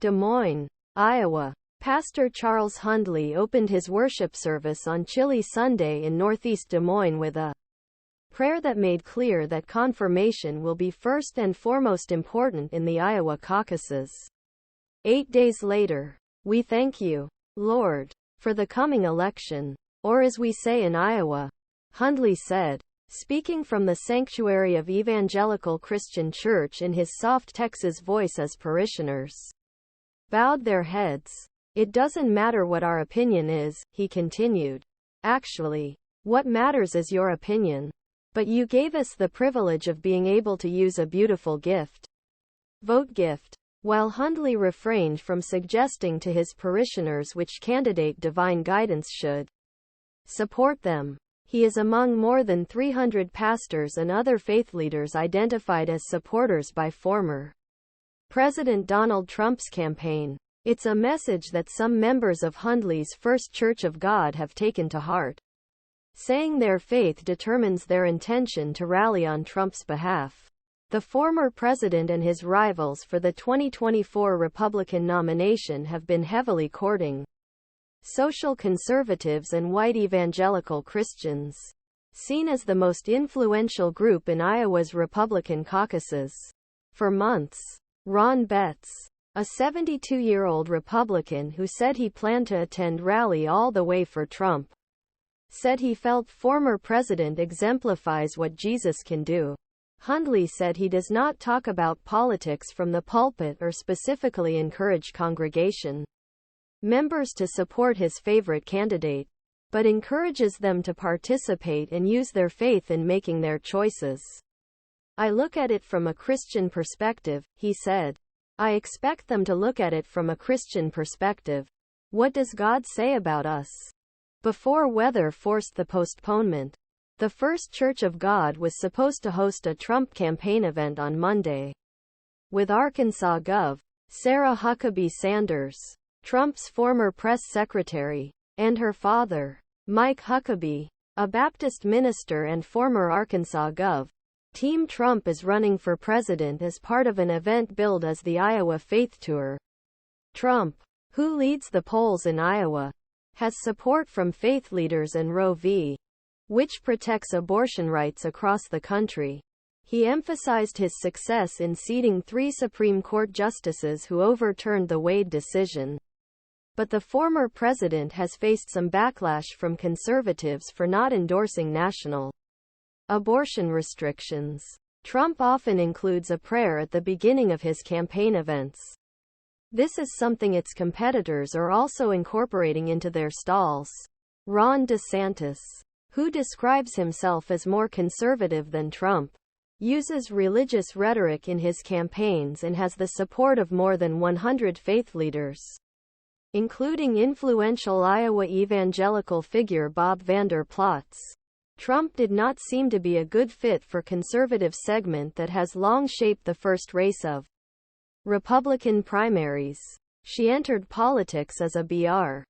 Des Moines, Iowa. Pastor Charles Hundley opened his worship service on Chili Sunday in northeast Des Moines with a prayer that made clear that confirmation will be first and foremost important in the Iowa caucuses. 8 days later, we thank you, Lord, for the coming election. Or as we say in Iowa, Hundley said, speaking from the sanctuary of Evangelical Christian Church in his soft Texas voice as parishioners bowed their heads. It doesn't matter what our opinion is, he continued. Actually, what matters is your opinion. But you gave us the privilege of being able to use a beautiful gift. Vote gift. While Hundley refrained from suggesting to his parishioners which candidate divine guidance should support them, he is among more than 300 pastors and other faith leaders identified as supporters by former President Donald Trump's campaign. It's a message that some members of Hundley's First Church of God have taken to heart, saying their faith determines their intention to rally on Trump's behalf. The former president and his rivals for the 2024 Republican nomination have been heavily courting social conservatives and white evangelical Christians, seen as the most influential group in Iowa's Republican caucuses. For months, Ron Betts, a 72-year-old Republican who said he planned to attend rally all the way for Trump, said he felt former president exemplifies what Jesus can do. Hundley said he does not talk about politics from the pulpit or specifically encourage congregation members to support his favorite candidate, but encourages them to participate and use their faith in making their choices. I look at it from a Christian perspective, he said. I expect them to look at it from a Christian perspective. What does God say about us? Before weather forced the postponement, the First Church of God was supposed to host a Trump campaign event on Monday with Arkansas Gov. Sarah Huckabee Sanders, Trump's former press secretary, and her father, Mike Huckabee, a Baptist minister and former Arkansas Gov. Team Trump is running for president as part of an event billed as the Iowa Faith Tour. Trump, who leads the polls in Iowa, has support from faith leaders and Roe v. which protects abortion rights across the country. He emphasized his success in seating 3 Supreme Court justices who overturned the Wade decision. But the former president has faced some backlash from conservatives for not endorsing national abortion restrictions. Trump often includes a prayer at the beginning of his campaign events. This is something its competitors are also incorporating into their stalls. Ron DeSantis, who describes himself as more conservative than Trump, uses religious rhetoric in his campaigns and has the support of more than 100 faith leaders, including influential Iowa evangelical figure Bob Vander Plaats. Trump did not seem to be a good fit for conservative segment that has long shaped the first race of Republican primaries. She entered politics as a Br.